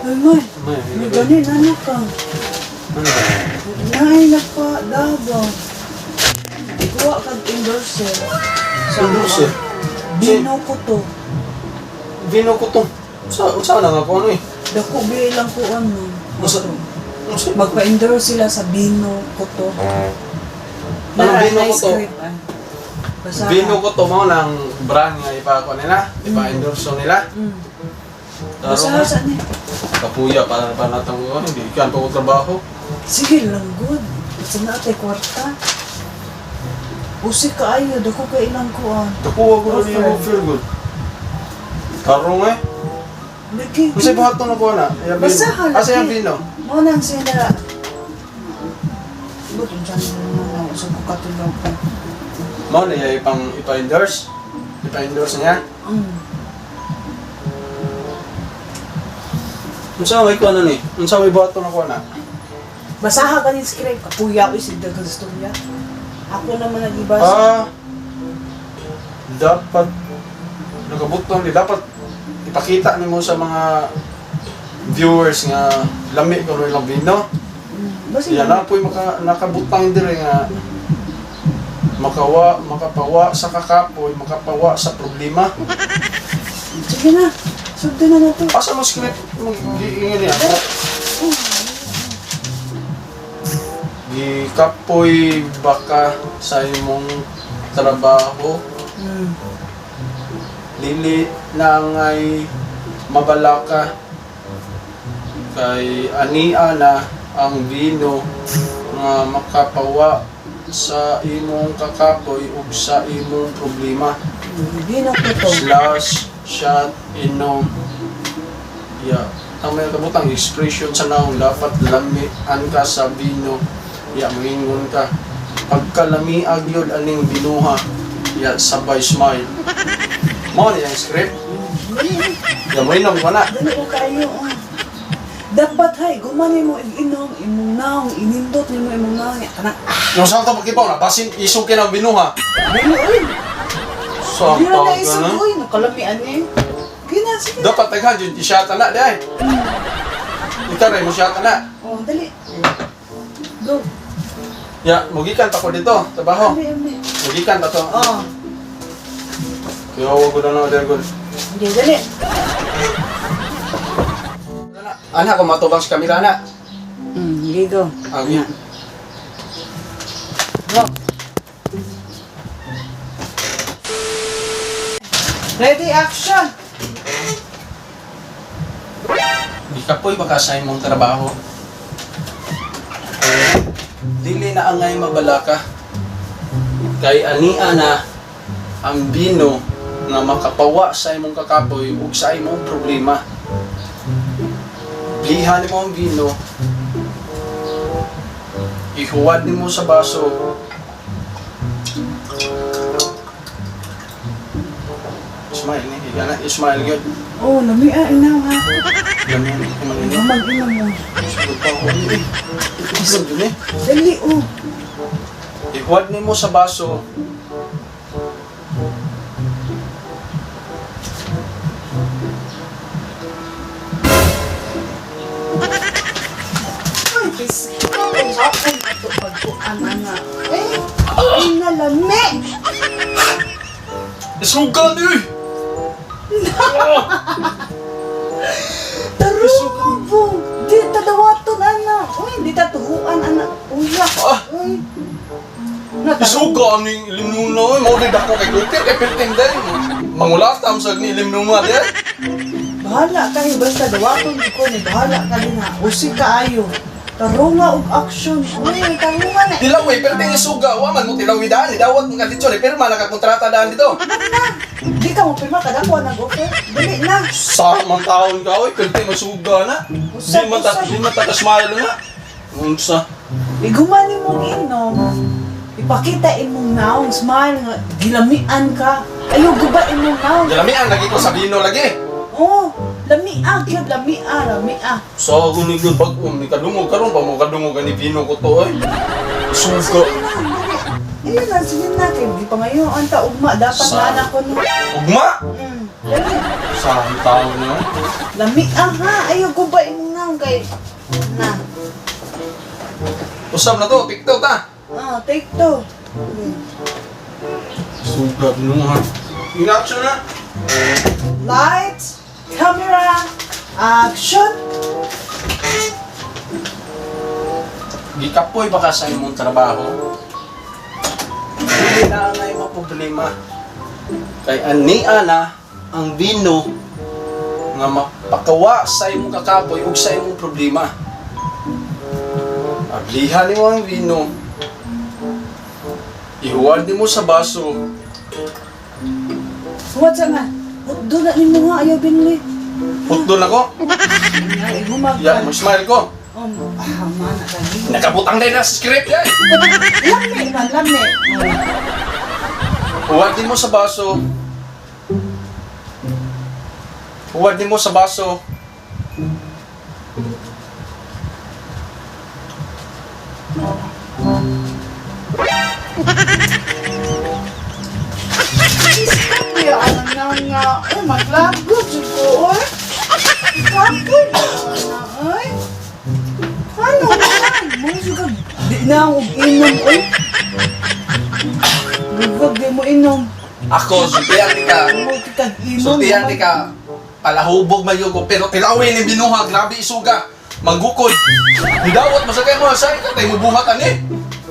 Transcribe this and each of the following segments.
Ay, may ganin, anak ka. Ano ba? Nay, nagpa-Davao. Ikuha kag endorser. Endorser? Bino ko to. Vino ko to. Saan na nga po ano eh? Dako bilang ko ano. Masa? Magpa-endorse sila sa Bino ko to. Anong Bino ko to? Basahan. Vino ko to mo ng brand nga ipa-ako nila. Ipa-endorso nila. Basahan sa niya. Kapuya para natang hindi ikan pa ko trabaho. Sige lang, good. Basta na atay kwarta. Usik kaayo, dako ka ilang kuan. Nakuha ko rin yung feel good. Karong eh. Lagi. Kasi buhat to na ko na. Basahan Asa yung lagi. Vino? Mo nang sila. Butong dyan mo sa bukatulaw ko. Mo na yung ipa-endorse. Ipa-endorse niya. Unsa may ko ano ni? Unsa may buhat to na ko na? Basaha ka din script. Kapuya ko isig dagang istorya. Ako naman nag-ibasa. Dapat nagabutong di dapat ipakita nimo sa mga viewers nga lami ko rin lang Vino. Basta Yan na po'y nakabutang dire nga makapawa sa kakapoy, makapawa sa problema. sige na. Sugdo na nato. Asa mo script mag-iingin niya? Gikapoy baka sa imong trabaho. Dili na ngay mabalaka kay ania na ang Vino nga makapawa sa imong kakapoy ug sa imong problema. Bino ko to. Slash shot inom ang may kabutang expression sa naong dapat lamian ka sa Vino moingon ka pagkalamiag yun aning binuha sabay smile mo na yung script moinom ko na Dali ko kayo. Dapat hay, gumani mo inom, imong naong, inindot ni mo imong naong. Kanang, nung saan ito pagkipaw na basin isukin ang binuha dali oy. saan Di na tawag ka naisog na oy, nakalamian eh. Gina, sige. dapat taghan yun isyata na dahi ikaw rin mo syata na Oh, dali. Go. mugikan pa ko dito trabaho Ami. mugikan pa to Oh. kaya huwag ko na na dergon Hindi, dali. anak ko matubang sa kamera na Hindi, go. Amin. Go. Ready, action! Di ka po'y baka sa imong trabaho. Dili na angay mabalaka. Kay ania na ang Vino nga makapawa sa imong kakapoy ug sa imong problema. Lihan mo ang Vino. Ihuwad nimo sa baso. Smile ni, igana smile gyud. Oh, lamia, inaw ha. Ganyan ko man ini. Mag-inom mo. Sugod pa ako ni. Isog dun eh. Dali, oh. Ihuwad nimo sa baso. Ay, bis. Ay, hapon ito pagkuan, anak. Ay, nalami. Isugan eh! Tarubo. Di tadawaton, anak. Uy, di tatuhuan, anak. Uyak. Ah. Uy. Isugan ni limnuna eh. Maulit ako kay Kutir kay Pilting din. Mangulatam sa ni limnuna din. Bahala kayo, basta dawaton ko ni bahala ka din ha. Usig kaayo. Tarunga og action. Uy, tarunga na. Tilawi, Pilting isuga. Waman mo tilawi daan. Idawat mo ka dito. Pirma nakakontrata daan dito. Di ka mo pirma kada ko nag-offer. Dili na. Sa mang taon ka oy. Pilting masuga na. Di man smile na. Unsa? Igumani mo inom. Ipakita imong naong smile nga gilamian ka. Ayaw guba imong naong. Jalamian lagi ko sa Vino lagi. Oh, lamia gyud, lamia. So ako ni pag ni kadungog karon pa mo kadungog ni Vino ko to oy. Suga. Sige na, sige na. Kaya di pa ngayon, anta ugma, dapat Sa- na anak ko no. Ugma. Dali. Saan tao na? Lami ha. Ayaw ko ba imunang kay... Na. Usap na to, TikTok ta. Take to. Sugat nung ha. In-action na. Lights, camera, action. Gikapoy baka sa imong trabaho. Hindi na nga yung problema. Kay ania na ang vino nga mapakawa sa imong kakapoy ug sa imong problema. Ablihan mo ang vino. Ihuwad mo sa baso. What's nga? Doon na ni mo nga ayaw binili. Putdo na ko. Ay, humag Ya, mag-smile ko. Mana kami. Nakabutang din na sa script yan. Lami man, lami. Huwad mo sa baso. Huwad mo sa baso. Kaya ano na nga, maglagot ko, oy. Kapoy na na, oy. Ano man? Mga suga, di na ako inom, oy. Lugag di mo inom. Ako, sultihan di ka. Mo kikag inom. Sultihan di ka. Palahubog mayo ko. Pero tilawin ni binuha. Grabe isuga. Magukod. Hidawat masakay mo. Saan ka tayo mabuhatan eh.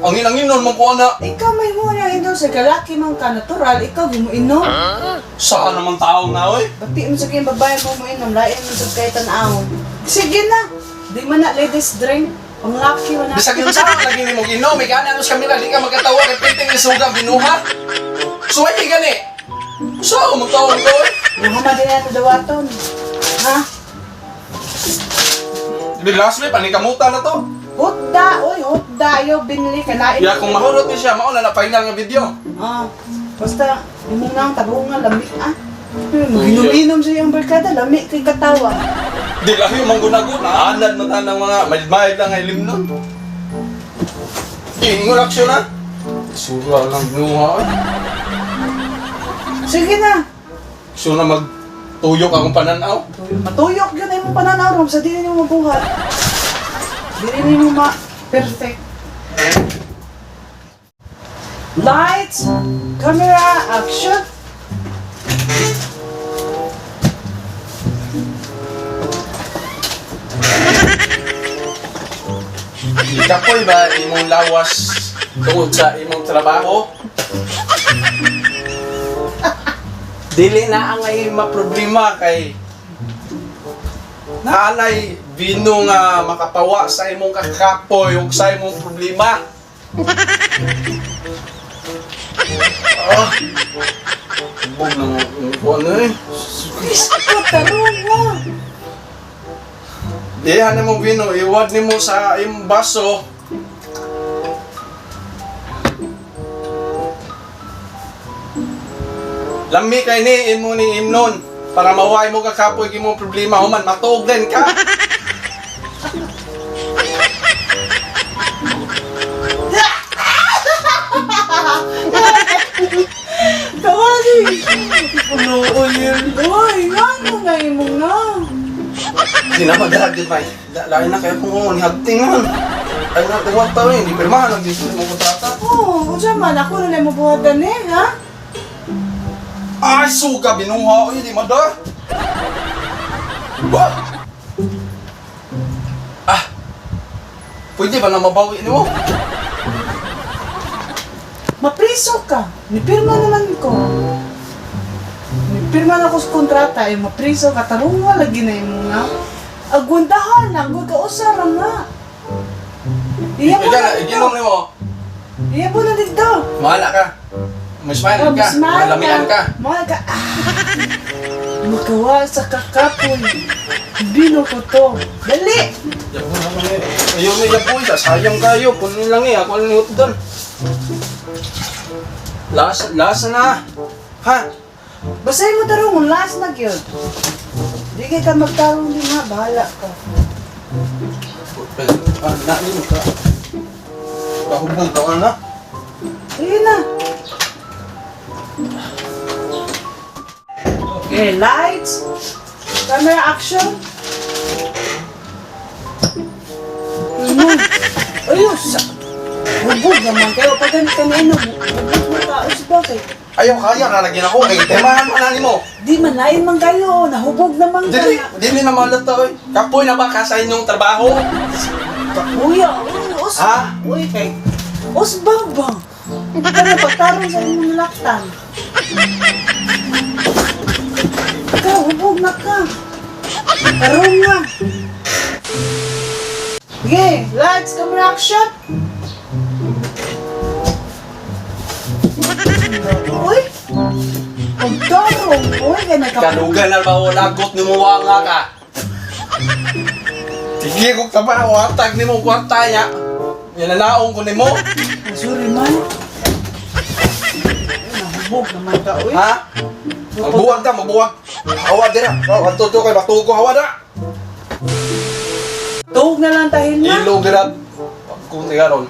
Ang inang-inon mong kuha na. Ikaw may mo na inom sa galaki man ka natural, ikaw di mo inom. Saan naman taong na oy? Pati mo sa kayong babae mo inom, lain mo sa kahit tanawon. Sige na, di man na ladies drink. Ang laki mo na. Bisag yun saan lagi ni mong inom. May gana sa kamila. Di ka magkatawa. Kay pinting isuga. Binuha. Suway ka gani. Saan magtawag ko eh? Muhammad din natin dawaton. Ha? Di last week. Panikamuta na to. Hutda, oy, hutda, yo, binili ka na. Ya kung mahurot ni siya. Mauna na final nga video. Basta, yung mga tarungan, lamig, Inom-inom sa iyong barkada, lamig kay katawa. Di lang yung mangguna-guna. Anad man ng mga mahid-mahid lang ay limnon. Ingon aksyon na. Sura lang binuha eh. Sige na. Gusto na magtuyok akong pananaw. Matuyok yun ay mong pananaw, Rob, sa dili mo mabuhat. Dili mo ma-perfect. Lights, camera, action. Ikapoy ba imong lawas tungod sa imong trabaho? Dili na ang ay maproblema kay naanay bino nga makapawa sa imong kakapoy ug sa imong problema. Bug na mo ano eh. Isko, tarong mo. Diyan mo bino, iwad nimo sa imong baso. Lami kay ni imo ni imnon para maway mo kakapoy imong problema human matugden ka. Kawali! Puno yun. Uy, ano na mo na? Di na magdahagid may. Lain na kaya kung hagting man. Ay na tuwag tayo hindi pirmahan ang dito mo kontrata. Oo, unsa man ako na mo buhatan ha? Ay suga binuha oy di mada. Ba? Pwede ba na mabawi nimo? Mapriso ka. Nipirma naman ko. Nipirma na ko sa kontrata, mapriso ka. Tarunga lagi na yung mga. Agwandahan lang, huwag ka usara nga. Iya mo na Iginom dito. nimo. Iya mo na dito. Mahala ka. May smile ka. Malamian ka. Mahal ka. Makawa sa kakapoy. Bino ko to. Dali! Ayaw na yapoy. Sayang kayo. Kunin lang eh. Ako lang yung doon. Lasa na. Ha? Basahin mo tarong, last na yun. Di ka magtarong din ha, bahala ka. Nain ka. Kahubong ka na. Sige na. Okay, lights. Camera action. Ayos! Hubog naman kayo. Pag ganit ka na inom, hubog mo ka. Ayos ba kayo? Ayaw kaya nalagyan ako. Kay temahan man ani mo. Di man lain man kayo. Nahubog naman ka. Dili na malat to. Kapoy na ba ka sa inyong trabaho? Kuya, us. Ha? Uy, kay. Usbang bang. Hindi ka na pagtarong sa inyong laktan. Ikaw, hubog na ka. Tarong na. Okay, lights, camera action. Uy! Pagtarong! Uy, kaya Kalugan na ba o lagot ni mo nga ka? Sige kung tama o hatag ni mo kwarta niya. Yananaong ko ni mo. Sorry man. Nahubog naman ka, uy. Ha? Magbuwag ka, magbuwag. Hawa dira. Hawa to kay batugo hawa na. Tuhog na lang tahin na. Ilog dira. Kung tigaron.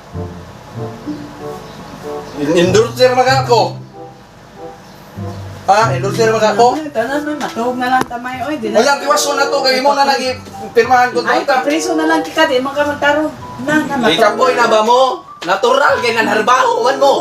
Indulser mga ako. Ha? Indulser mga ako. Tanan mo, matuhog na lang tamay, oy. Di na- Walang kiwaso na to kay mo na lagi pirmahan ko Ay, to. papriso na lang kita, di man ka magtarong. Na, Ikapoy na ba mo? Natural kay nanarbaho man mo.